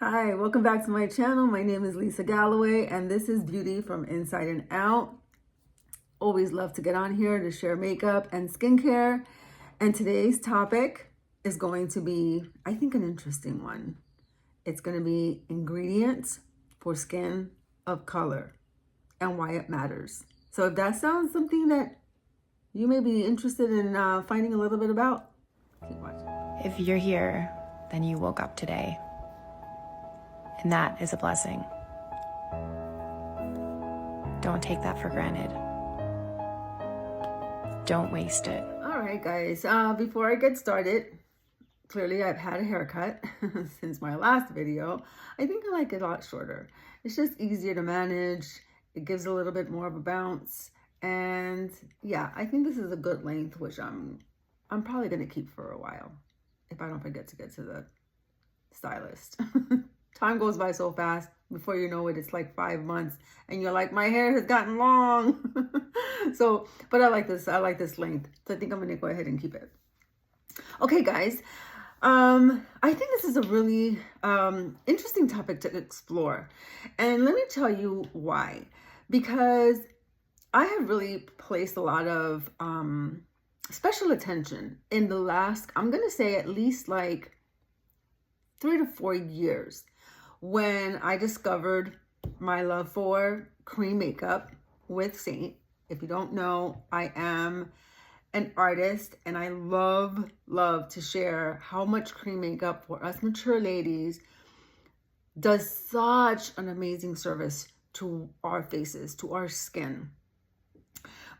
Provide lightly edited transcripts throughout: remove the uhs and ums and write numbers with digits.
Hi, welcome back to my channel. My name is Lisa Galloway, and this is Beauty from Inside and Out. Always love to get on here to share makeup and skincare. And today's topic is going to be, I think, an interesting one. It's going to be ingredients for skin of color and why it matters. So if that sounds something that you may be interested in finding a little bit about, keep watching. If you're here, then you woke up today. And that is a blessing. Don't take that for granted. Don't waste it. All right, guys, before I get started, clearly I've had a haircut since my last video. I think I like it a lot shorter. It's just easier to manage. It gives a little bit more of a bounce. And yeah, I think this is a good length, which I'm probably going to keep for a while if I don't forget to get to the stylist. Time goes by so fast. Before you know it, it's like 5 months and you're like, my hair has gotten long. So, but I like this length. So I think I'm going to go ahead and keep it. Okay, guys. I think this is a really interesting topic to explore. And let me tell you why. Because I have really placed a lot of special attention in the last, I'm going to say at least like 3 to 4 years, when I discovered my love for cream makeup with Saint. If you don't know, I am an artist and I love to share how much cream makeup for us mature ladies does such an amazing service to our faces, to our skin.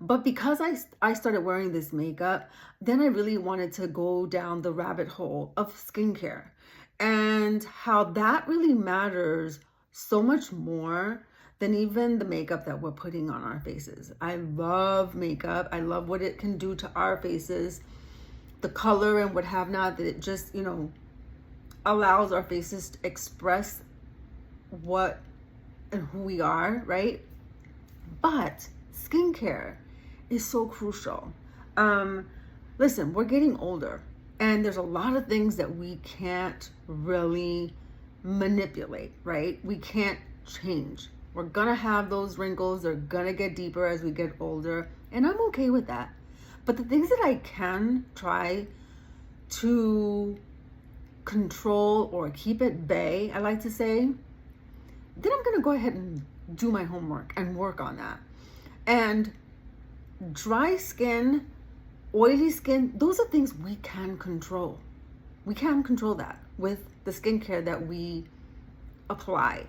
But because I started wearing this makeup, then I really wanted to go down the rabbit hole of skincare and how that really matters so much more than even the makeup that we're putting on our faces. I love makeup. I love what it can do to our faces, the color and what have not, that it just, allows our faces to express what and who we are, right? But skincare is so crucial. Listen, we're getting older. And there's a lot of things that we can't really manipulate, right? We can't change. We're gonna have those wrinkles. They're gonna get deeper as we get older. And I'm okay with that. But the things that I can try to control or keep at bay, I like to say, then I'm gonna go ahead and do my homework and work on that. And dry skin, oily skin, those are things we can control. We can control that with the skincare that we apply.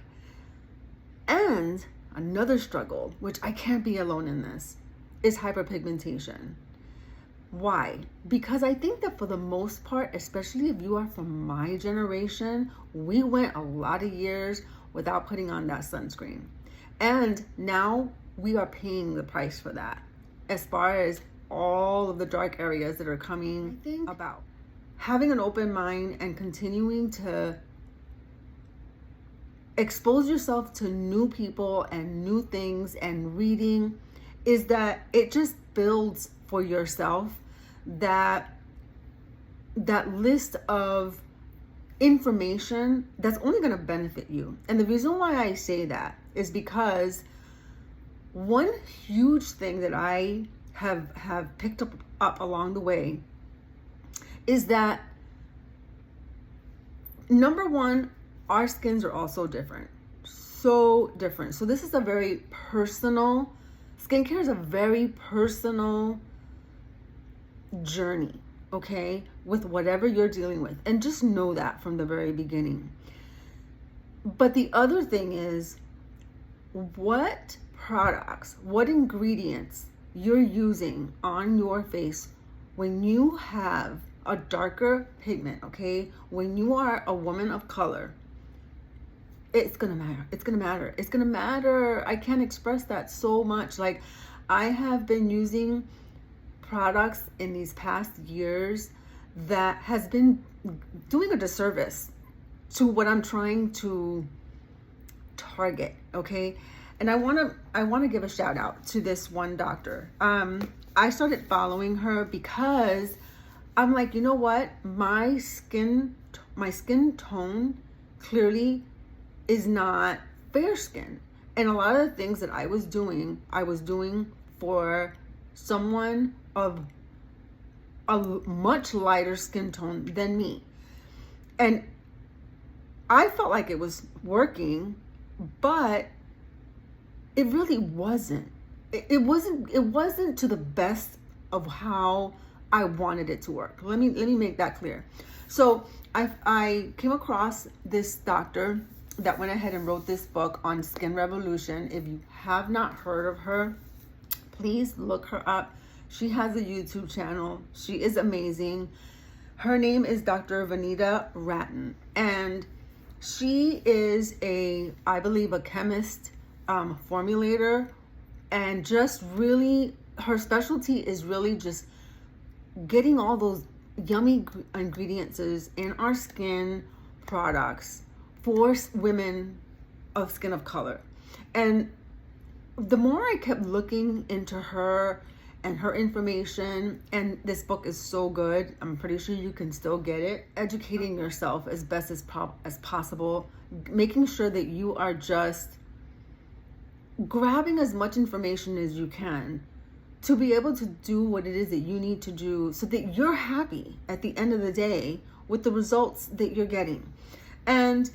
And another struggle, which I can't be alone in this, is hyperpigmentation. Why? Because I think that for the most part, especially if you are from my generation, we went a lot of years without putting on that sunscreen. And now we are paying the price for that. As far as all of the dark areas that are coming about. Having an open mind and continuing to expose yourself to new people and new things and reading is that it just builds for yourself that list of information that's only going to benefit you. And the reason why I say that is because one huge thing that I have picked up along the way is that, number one, our skins are also different. So different. So this is a very personal, skincare is a very personal journey, okay, with whatever you're dealing with. And just know that from the very beginning. But the other thing is, what products, what ingredients you're using on your face when you have a darker pigment, okay? When you are a woman of color, it's gonna matter. It's gonna matter. It's gonna matter. I can't express that so much. Like, I have been using products in these past years that has been doing a disservice to what I'm trying to target, okay? And I want to give a shout out to this one doctor. I started following her because I'm like, you know what? My skin tone clearly is not fair skin. And a lot of the things that I was doing for someone of a much lighter skin tone than me. And I felt like it was working, but it really wasn't. It wasn't to the best of how I wanted it to work. Let me make that clear. So I came across this doctor that went ahead and wrote this book on Skin Revolution. If you have not heard of her, please look her up. She has a YouTube channel. She is amazing. Her name is Dr. Vanita Rattan, and she is I believe, a chemist, formulator, and just really, her specialty is really just getting all those yummy ingredients in our skin products for women of skin of color. And the more I kept looking into her and her information, and this book is so good, I'm pretty sure you can still get it, educating yourself as best as possible, making sure that you are just grabbing as much information as you can to be able to do what it is that you need to do so that you're happy at the end of the day with the results that you're getting. And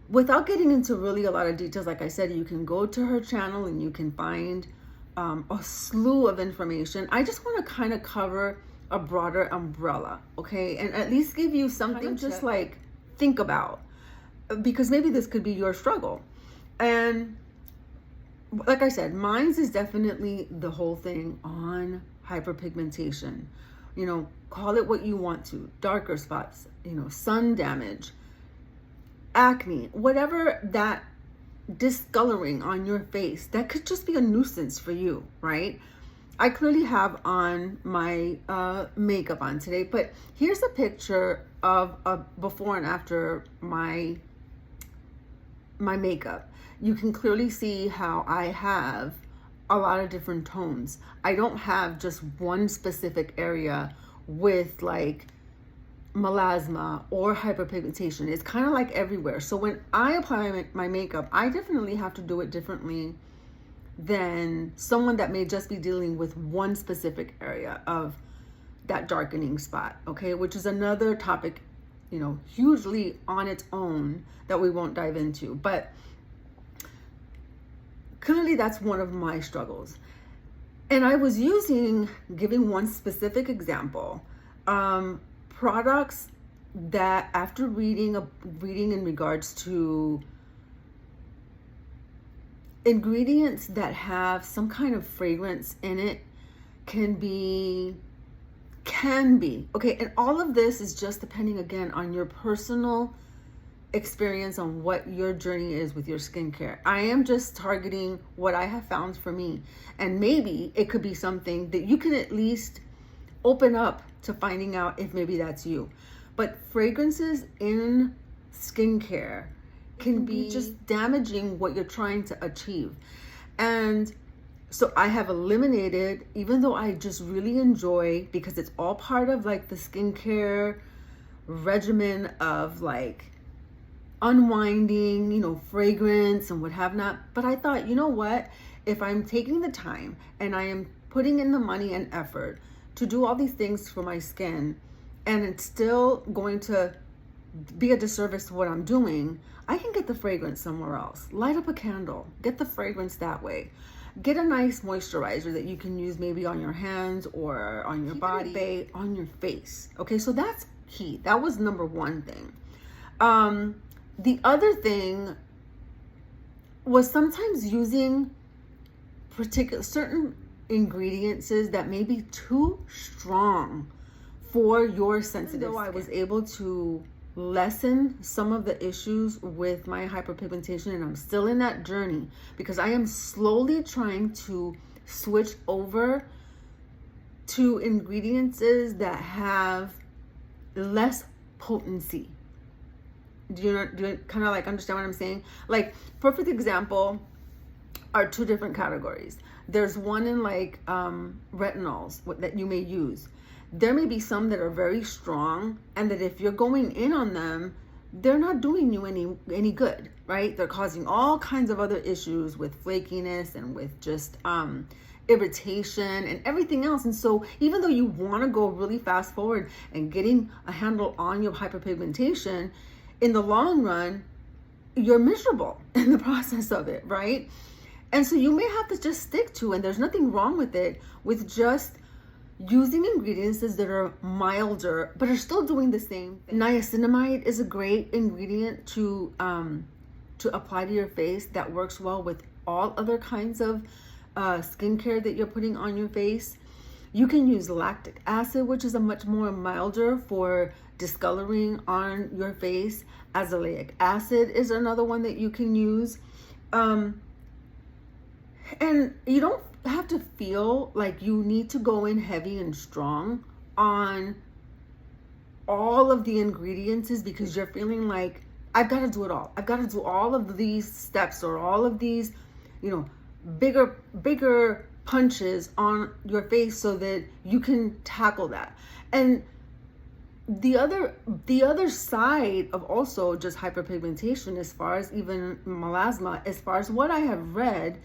without getting into really a lot of details, like I said, you can go to her channel and you can find a slew of information. I just want to kind of cover a broader umbrella, okay? And at least give you something just like think about, because maybe this could be your struggle. And like I said, mine's is definitely the whole thing on hyperpigmentation. You know, call it what you want to. Darker spots, sun damage, acne, whatever that discoloring on your face, that could just be a nuisance for you, right? I clearly have on my makeup on today, but here's a picture of a before and after my makeup. You can clearly see how I have a lot of different tones. I don't have just one specific area with like melasma or hyperpigmentation. It's kind of like everywhere. So when I apply my makeup, I definitely have to do it differently than someone that may just be dealing with one specific area of that darkening spot, okay? Which is another topic, hugely on its own that we won't dive into. But clearly that's one of my struggles. And I was giving one specific example, products that after reading in regards to ingredients that have some kind of fragrance in it can be, okay, and all of this is just depending again on your personal experience, on what your journey is with your skincare. I am just targeting what I have found for me, and maybe it could be something that you can at least open up to finding out if maybe that's you. But fragrances in skincare can be just damaging what you're trying to achieve. And so I have eliminated, even though I just really enjoy, because it's all part of like the skincare regimen of like unwinding, fragrance and what have not. But I thought, you know what? If I'm taking the time and I am putting in the money and effort to do all these things for my skin, and it's still going to be a disservice to what I'm doing, I can get the fragrance somewhere else. Light up a candle, get the fragrance that way. Get a nice moisturizer that you can use maybe on your hands or on your body, on your face. Okay, so that's key. That was number one thing. The other thing was sometimes using certain ingredients that may be too strong for your sensitive skin. I was able to lessen some of the issues with my hyperpigmentation, and I'm still in that journey because I am slowly trying to switch over to ingredients that have less potency. Do you kind of like understand what I'm saying? Like, perfect example are two different categories. There's one in like retinols that you may use. There may be some that are very strong, and that if you're going in on them, they're not doing you any good, right? They're causing all kinds of other issues with flakiness and with just irritation and everything else. And so even though you want to go really fast forward and getting a handle on your hyperpigmentation, in the long run, you're miserable in the process of it, right? And so you may have to just stick to, and there's nothing wrong with it, with just using ingredients that are milder but are still doing the same thing. Niacinamide is a great ingredient to apply to your face that works well with all other kinds of skincare that you're putting on your face. You can use lactic acid, which is a much more milder for discoloring on your face. Azelaic acid is another one that you can use. And you don't have to feel like you need to go in heavy and strong on all of the ingredients because you're feeling like, I've got to do it all. I've got to do all of these steps or all of these, bigger punches on your face so that you can tackle that. And the other side of also just hyperpigmentation, as far as even melasma, as far as what I have read,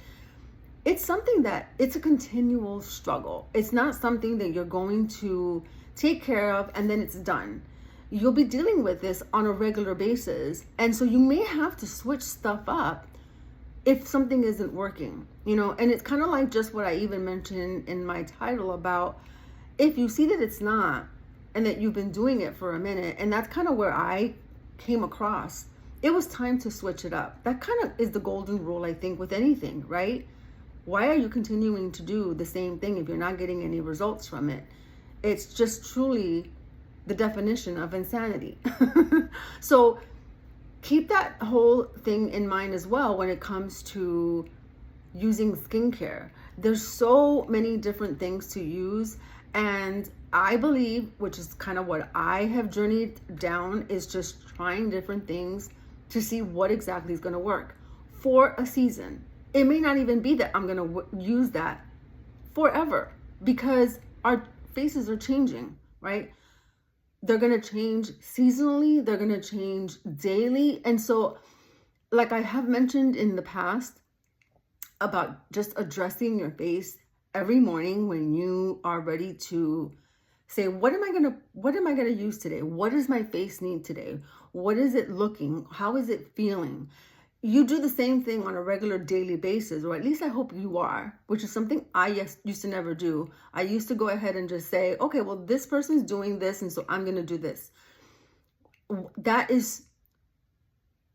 it's something that it's a continual struggle. It's not something that you're going to take care of and then it's done. You'll be dealing with this on a regular basis. And so you may have to switch stuff up if something isn't working, and it's kind of like just what I even mentioned in my title about if you see that it's not and that you've been doing it for a minute, and that's kind of where I came across. It was time to switch it up. That kind of is the golden rule, I think, with anything, right? Why are you continuing to do the same thing if you're not getting any results from it? It's just truly the definition of insanity. So keep that whole thing in mind as well when it comes to using skincare. There's so many different things to use, and I believe, which is kind of what I have journeyed down, is just trying different things to see what exactly is going to work for a season. It may not even be that I'm going to use that forever because our faces are changing, right? They're going to change seasonally. They're going to change daily. And so, like I have mentioned in the past about just addressing your face every morning when you are ready to say, what am I going to use today? What does my face need today? What is it looking? How is it feeling? You do the same thing on a regular daily basis, or at least I hope you are, which is something I used to never do. I used to go ahead and just say, okay, well, this person's doing this, and so I'm going to do this. That is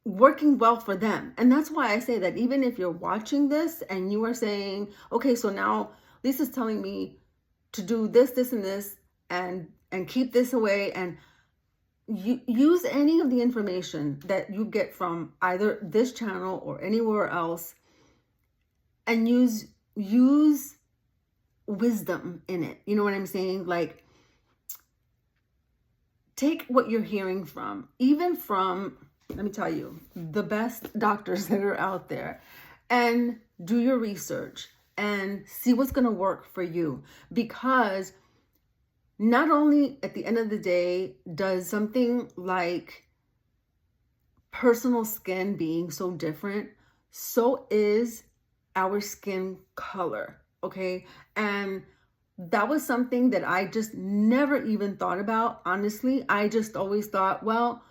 working well for them. And that's why I say that even if you're watching this and you are saying, okay, so now Lisa's telling me to do this, this, and this, and keep this away, and you use any of the information that you get from either this channel or anywhere else, and use wisdom in it. You know what I'm saying? Like, take what you're hearing from, even from, let me tell you, the best doctors that are out there, and do your research and see what's going to work for you. Because not only at the end of the day does something like personal skin being so different, so is our skin color, okay? And that was something that I just never even thought about, honestly. I just always thought, well,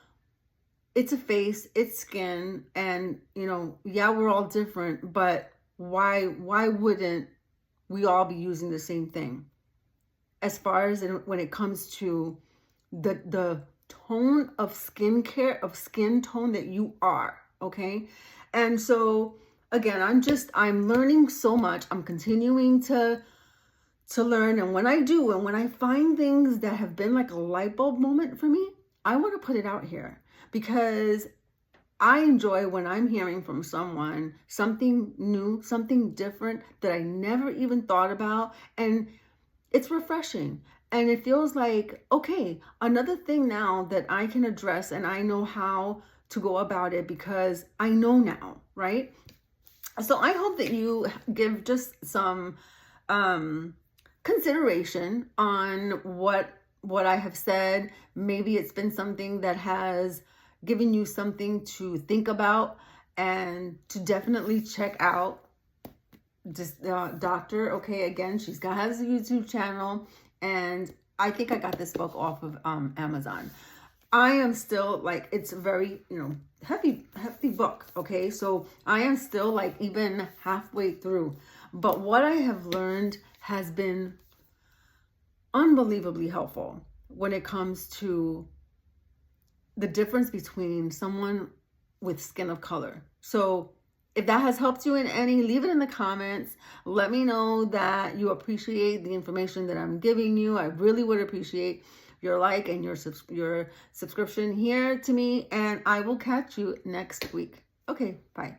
it's a face, it's skin, and, yeah, we're all different, but why wouldn't we all be using the same thing? As far as when it comes to the tone of skincare, of skin tone that you are, okay? And so, again, I'm learning so much. I'm continuing to learn. And when I do, and when I find things that have been like a light bulb moment for me, I want to put it out here because I enjoy when I'm hearing from someone something new, something different that I never even thought about. And it's refreshing. And it feels like, okay, another thing now that I can address, and I know how to go about it because I know now, right? So I hope that you give just some consideration on what I have said. Maybe it's been something that has giving you something to think about and to definitely check out this doctor. Okay, again, has a YouTube channel, and I think I got this book off of Amazon. I am still like, it's a very, heavy book. Okay, so I am still like even halfway through, but what I have learned has been unbelievably helpful when it comes to the difference between someone with skin of color. So if that has helped you in any, leave it in the comments. Let me know that you appreciate the information that I'm giving you. I really would appreciate your like and your subscription here to me, and I will catch you next week. Okay, bye.